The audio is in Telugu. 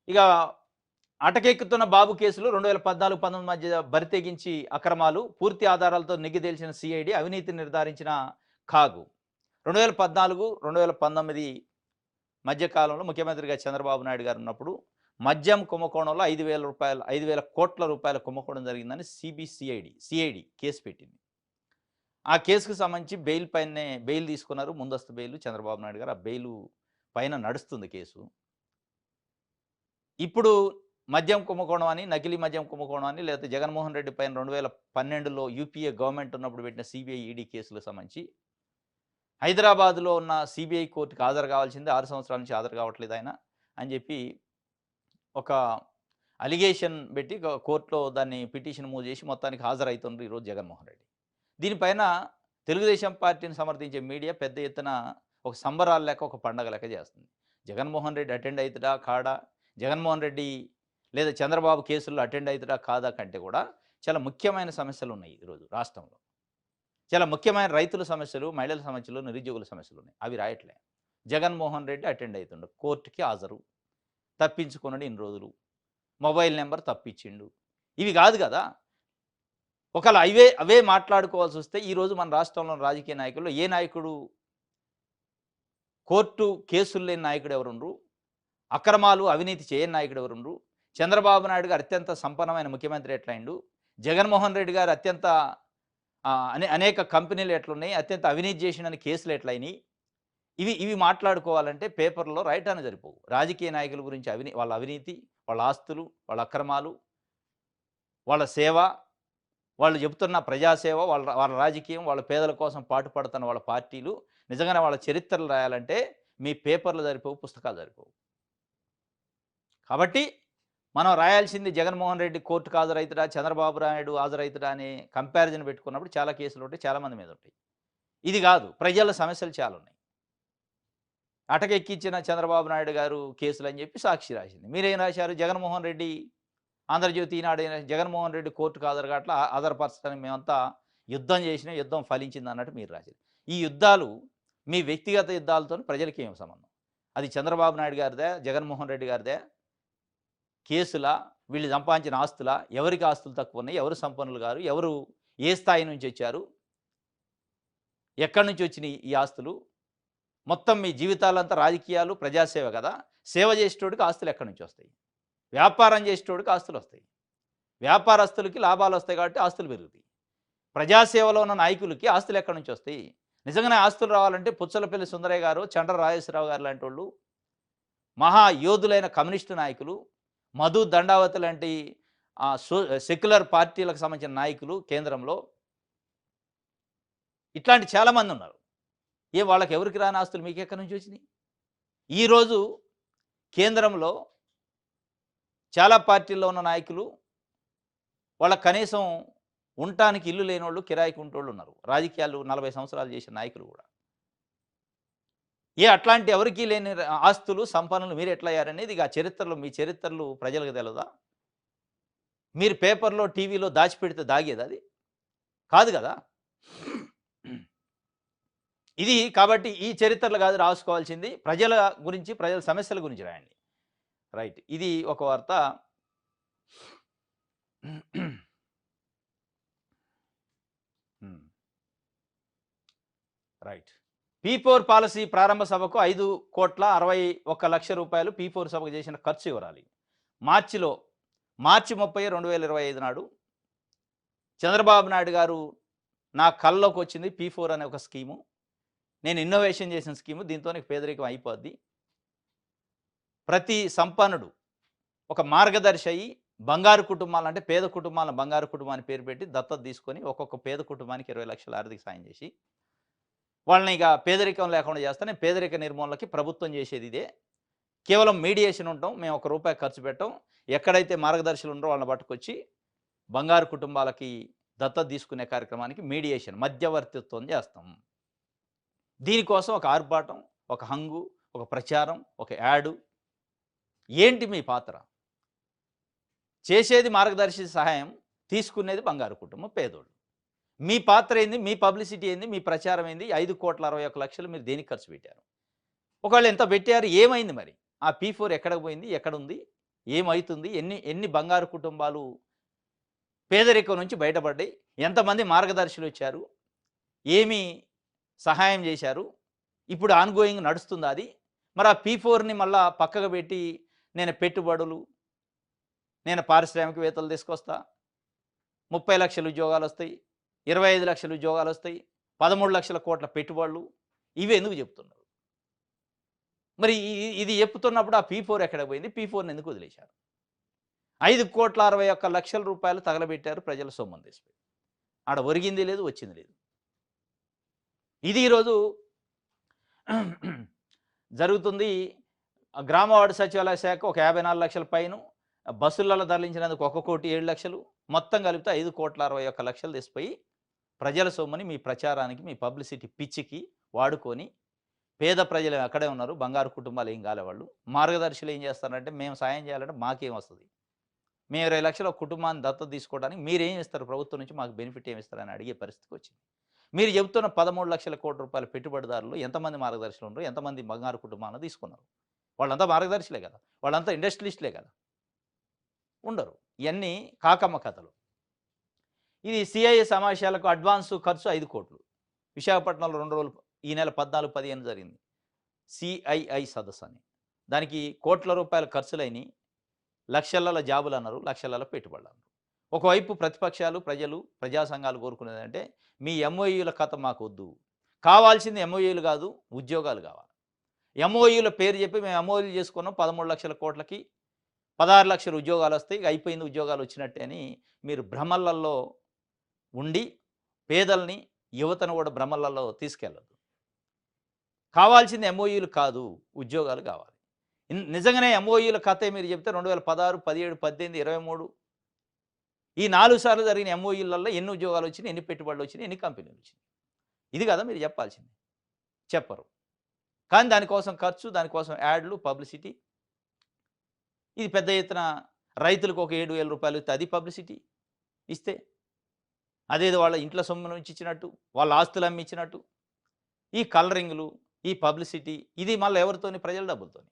ఇక అటకెక్కుతున్న బాబు కేసులో 2014, 19 మధ్య బరితెగించి అక్రమాలు, పూర్తి ఆధారాలతో నిగ్గుతేల్చిన సీఐడీ, అవినీతి నిర్ధారించిన కాగు. 2014, 2019 మధ్య కాలంలో ముఖ్యమంత్రిగా చంద్రబాబు నాయుడు గారు ఉన్నప్పుడు మద్యం కుంభకోణంలో రూ. 5,000 కుంభకోణం జరిగిందని సిఐడి కేసు పెట్టింది. ఆ కేసుకు సంబంధించి బెయిల్ తీసుకున్నారు. ముందస్తు బెయిల్ చంద్రబాబు నాయుడు గారు. ఆ బెయిలు పైన నడుస్తుంది కేసు. ఇప్పుడు మద్యం కుంభకోణం అని, నకిలీ మద్యం కుంభకోణం అని, లేకపోతే జగన్మోహన్ రెడ్డి పైన 2012లో యూపీఏ గవర్నమెంట్ ఉన్నప్పుడు పెట్టిన సిబిఐ, ఈడీ కేసులకు సంబంధించి హైదరాబాద్‌లో ఉన్న సిబిఐ కోర్టుకి హాజరు కావాల్సింది 6 సంవత్సరాల నుంచి హాజరు కావట్లేదు ఆయన అని చెప్పి ఒక అలిగేషన్ పెట్టి కోర్టులో దాన్ని పిటిషన్ మూవ్ చేసి మొత్తానికి హాజరవుతుండ్రు ఈరోజు జగన్మోహన్ రెడ్డి. దీనిపైన తెలుగుదేశం పార్టీని సమర్థించే మీడియా పెద్ద ఎత్తున ఒక సంబరాలు లెక్క, ఒక పండగ లెక్క చేస్తుంది. జగన్మోహన్ రెడ్డి అటెండ్ అవుతాడా కాడా, జగన్మోహన్ రెడ్డి లేదా చంద్రబాబు కేసుల్లో అటెండ్ అవుతాడా కాదా కంటే కూడా చాలా ముఖ్యమైన సమస్యలు ఉన్నాయి ఈరోజు రాష్ట్రంలో. చాలా ముఖ్యమైన రైతుల సమస్యలు, మహిళల సమస్యలు, నిరుద్యోగుల సమస్యలు ఉన్నాయి. అవి రాయట్లే. జగన్మోహన్ రెడ్డి అటెండ్ అవుతుండు. కోర్టుకి హాజరు. తప్పించుకున్నాడు ఇన్ని రోజులు. మొబైల్ నెంబర్ తప్పించిండు. ఇవి కాదు కదా! ఒకవేళ అవే మాట్లాడుకోవాల్సి వస్తే ఈరోజు మన రాష్ట్రంలో రాజకీయ నాయకుల్లో ఏ నాయకుడు కోర్టు కేసులు లేని నాయకుడు ఎవరుండ్రు? అక్రమాలు, అవినీతి చేయని నాయకుడు ఎవరుండ్రు? చంద్రబాబు నాయుడు గారు అత్యంత సంపన్నమైన ముఖ్యమంత్రి ఎట్లయిండు? జగన్మోహన్ రెడ్డి గారు అత్యంత అనేక కంపెనీలు ఎట్లున్నాయి? అత్యంత అవినీతి చేసిండని కేసులు ఎట్లయినాయి? ఇవి మాట్లాడుకోవాలంటే పేపర్‌లో రాయటానికి సరిపోవు. రాజకీయ నాయకుల గురించి వాళ్ళ అవినీతి, వాళ్ళ ఆస్తులు, వాళ్ళ అక్రమాలు, వాళ్ళ సేవ, వాళ్ళు చెబుతున్న ప్రజాసేవ, వాళ్ళ రాజకీయం, వాళ్ళ పేదల కోసం పాటుపడుతున్న వాళ్ళ పార్టీలు, నిజంగానే వాళ్ళ చరిత్రలు రాయాలంటే మీ పేపర్‌లు సరిపోవు, పుస్తకాలు సరిపోవు. కాబట్టి మనం రాయాల్సింది జగన్మోహన్ రెడ్డి కోర్టుకు హాజరవుతాడా, చంద్రబాబు నాయుడు హాజరవుతాడా అనే కంపారిజన్ పెట్టుకున్నప్పుడు చాలా కేసులు ఉంటాయి. చాలా మంది మీద ఉంటాయి. ఇది కాదు, ప్రజల సమస్యలు చాలా ఉన్నాయి. అటకెక్కించిన చంద్రబాబు నాయుడు గారు కేసులు అని చెప్పి సాక్షి రాసింది. మీరేం రాశారు? జగన్మోహన్ రెడ్డి, ఆంధ్రజ్యోతి, ఈనాడు జగన్మోహన్ రెడ్డి కోర్టుకు హాజరుపరచడానికి మేమంతా యుద్ధం చేసినాం, యుద్ధం ఫలించింది అన్నట్టు మీరు రాశారు. ఈ యుద్ధాలు మీ వ్యక్తిగత యుద్ధాలతో ప్రజలకి ఏం సంబంధం? అది చంద్రబాబు నాయుడు గారిదే, జగన్మోహన్ రెడ్డి గారిదే కేసులా, వీళ్ళు సంపాదించిన ఆస్తులా, ఎవరికి ఆస్తులు తక్కువ ఉన్నాయి, ఎవరు సంపన్నులు గారు, ఎవరు ఏ స్థాయి నుంచి వచ్చారు, ఎక్కడి నుంచి వచ్చినాయి ఈ ఆస్తులు? మొత్తం మీ జీవితాలంతా రాజకీయాలు, ప్రజాసేవ కదా! సేవ చేసేటోడికి ఆస్తులు ఎక్కడి నుంచి వస్తాయి? వ్యాపారం చేసేటోడికి ఆస్తులు వస్తాయి. వ్యాపారస్తులకి లాభాలు వస్తాయి కాబట్టి ఆస్తులు పెరుగుతాయి. ప్రజాసేవలో ఉన్న నాయకులకి ఆస్తులు ఎక్కడి నుంచి వస్తాయి? నిజంగానే ఆస్తులు రావాలంటే పుచ్చలపల్లి సుందరయ్య గారు, చండ్ర రాజేశ్వరరావు గారు లాంటోళ్ళు, మహా యోధులైన కమ్యూనిస్టు నాయకులు, మధు దండావతి లాంటి సెక్యులర్ పార్టీలకు సంబంధించిన నాయకులు కేంద్రంలో, ఇట్లాంటి చాలామంది ఉన్నారు. వాళ్ళకి ఎవరికి రాని ఆస్తులు మీకెక్కడి నుంచి వచ్చినాయి? ఈరోజు కేంద్రంలో చాలా పార్టీల్లో ఉన్న నాయకులు, వాళ్ళకి కనీసం ఉండటానికి ఇల్లు లేనోళ్ళు, కిరాయికి ఉంటోళ్ళు ఉన్నారు. రాజకీయాలు 40 సంవత్సరాలు చేసిన నాయకులు కూడా. అట్లాంటి ఎవరికీ లేని ఆస్తులు, సంపన్నులు మీరు ఎట్లా అయ్యారనేది ఇక చరిత్రలో, మీ చరిత్రలు ప్రజలకు తెలవదా? మీరు పేపర్‌లో, టీవీలో దాచిపెడితే దాగేదా అది? కాదు కదా! ఇది కాబట్టి ఈ చరిత్రలు కాదు రాసుకోవాల్సింది. ప్రజల గురించి, ప్రజల సమస్యల గురించి రాయండి. రైట్. ఇది ఒక వార్త. రైట్. P4 పాలసీ ప్రారంభ సభకు 5,61,00,000 P4 సభకు చేసిన ఖర్చు వివరాలు. మార్చి 30, 2025 నాడు చంద్రబాబు నాయుడు గారు నా కల్లోకి వచ్చింది P4 అనే ఒక స్కీము. నేను ఇన్నోవేషన్ చేసిన స్కీము. దీంతోనే పేదరికం అయిపోద్ది. ప్రతి సంపన్నుడు ఒక మార్గదర్శి అయ్యి బంగారు కుటుంబాలు, అంటే పేద కుటుంబాలను బంగారు కుటుంబాన్ని పేరు పెట్టి దత్తత తీసుకొని ఒక్కొక్క పేద కుటుంబానికి 20 లక్షల ఆర్థిక సాయం చేసి వాళ్ళని ఇక పేదరికం లేకుండా చేస్తా. నేను పేదరిక నిర్మూలనకి ప్రభుత్వం చేసేది ఇదే. కేవలం మీడియేషన్ ఉంటాం. మేము ₹1 ఖర్చు పెట్టాం. ఎక్కడైతే మార్గదర్శులు ఉన్నారో వాళ్ళని పట్టుకొచ్చి బంగారు కుటుంబాలకి దత్తత తీసుకునే కార్యక్రమానికి మీడియేషన్, మధ్యవర్తిత్వం చేస్తాం. దీనికోసం ఒక ఆర్భాటం, ఒక హంగు, ఒక ప్రచారం, ఒక యాడు. ఏంటి మీ పాత్ర? చేసేది మార్గదర్శి సహాయం, తీసుకునేది బంగారు కుటుంబం, పేదోళ్ళు. మీ పాత్ర ఏంది? మీ పబ్లిసిటీ ఏంది? మీ ప్రచారం ఏంది? 5,61,00,000 మీరు దేనికి ఖర్చు పెట్టారు? ఒకవేళ ఎంత పెట్టారు? ఏమైంది మరి? ఆ P4 ఎక్కడికి పోయింది? ఎక్కడుంది? ఏమవుతుంది? ఎన్ని ఎన్ని బంగారు కుటుంబాలు పేదరికం నుంచి బయటపడ్డాయి? ఎంతమంది మార్గదర్శులొచ్చారు? ఏమి సహాయం చేశారు? ఇప్పుడు ఆన్‌గోయింగ్ నడుస్తుందా అది? మరి ఆ P4ని మళ్ళా పక్కకు పెట్టి నేను పెట్టుబడులు, నేను పారిశ్రామికవేత్తలు తీసుకొస్తా, 30,00,000 ఉద్యోగాలొస్తాయి, 25,00,000 ఉద్యోగాలొస్తాయి, 13,00,000 కోట్ల పెట్టుబడులు ఇవి ఎందుకు చెప్తున్నారు? మరి ఇది చెప్తున్నప్పుడు ఆ P4 ఎక్కడికి పోయింది? P4ని ఎందుకు వదిలేశారు? 5,61,00,000 రూపాయలు తగలబెట్టారు ప్రజల సొమ్ముని తీసిపోయి. ఆడ ఒరిగింది లేదు, వచ్చింది లేదు. ఇది ఈరోజు జరుగుతుంది. గ్రామ వార్డు సచివాలయ శాఖ ఒక 54,00,000 పైను, బస్సులలో తరలించినందుకు 1,07,00,000 మొత్తం కలిపితే 5,61,00,000 తీసిపోయి ప్రజల సొమ్ముని మీ ప్రచారానికి, మీ పబ్లిసిటీ పిచ్చికి వాడుకొని పేద ప్రజలు అక్కడే ఉన్నారు. బంగారు కుటుంబాలు ఏం కాలే వాళ్ళు. మార్గదర్శులు ఏం చేస్తారంటే మేము సాయం చేయాలంటే మాకేమొస్తది? మేము 20,00,000 ఒక కుటుంబాన్ని దత్తత తీసుకోవడానికి మీరేం ఇస్తారు ప్రభుత్వం నుంచి మాకు బెనిఫిట్ ఏమి ఇస్తారని అడిగే పరిస్థితికొచ్చింది. మీరు చెబుతున్న 13,00,000 కోట్ల రూపాయల పెట్టుబడిదారులు ఎంతమంది మార్గదర్శులు ఉన్నారు? ఎంతమంది బంగారు కుటుంబాలను తీసుకున్నారు? వాళ్ళంతా మార్గదర్శులే కదా! వాళ్ళంతా ఇండస్ట్రియలిస్టులే కదా! ఉండరు. ఇయన్నీ కాకమ్మ కథలు. ఇది సిఐఏ సమావేశాలకు అడ్వాన్సు ఖర్చు 5,00,00,000. విశాఖపట్నంలో 2 రోజులు ఈ నెల 14, 15 జరిగింది. సిఐఐ సదస్సు అని. దానికి కోట్ల రూపాయల ఖర్చులైనయి. లక్షలలో జాబులన్నారు, లక్షలలో పెట్టుబడులన్నారు. ఒకవైపు ప్రతిపక్షాలు, ప్రజలు, ప్రజా సంఘాలు కోరుకునేదంటే మీ ఎంఓయూల కథ మాకొద్దు. కావాల్సింది ఎంఓయూలు కాదు, ఉద్యోగాలు కావాలి. ఎంఓయూల పేరు చెప్పి మేము ఎంఓయూలు చేసుకున్నాం 13,00,000 కోట్లకి 16,00,000 ఉద్యోగాలొస్తాయి. ఇక అయిపోయింది ఉద్యోగాలు వచ్చినట్టే అని మీరు భ్రమలలో ఉండి పేదల్ని, యువతను కూడా భ్రమలలో తీసుకెళ్ళొద్దు. కావాల్సింది ఎంఓయూలు కాదు, ఉద్యోగాలు కావాలి. నిజంగానే ఎంఓయూల కథే మీరు చెప్తే 2016, 17, 18, 23 ఈ 4 సార్లు జరిగిన ఎంఓయూలలో ఎన్ని ఉద్యోగాలు వచ్చినాయి, ఎన్ని పెట్టుబడులు వచ్చినాయి, ఎన్ని కంపెనీలు వచ్చినాయి? ఇది కదా మీరు చెప్పాల్సింది. చెప్పరు. కానీ దానికోసం ఖర్చు, దానికోసం యాడ్లు, పబ్లిసిటీ. ఇది పెద్ద ఎత్తున రైతులకు ఒక 7,000 రూపాయలు ఇస్తే అది పబ్లిసిటీ ఇస్తే, అదేదో వాళ్ళ ఇంట్లో సొమ్ము నుంచి ఇచ్చినట్టు, వాళ్ళ ఆస్తులు అమ్మి ఇచ్చినట్టు. ఈ కలరింగ్‌లు, ఈ పబ్లిసిటీ ఇది మళ్ళీ ఎవరితోని? ప్రజల డబ్బులతోని.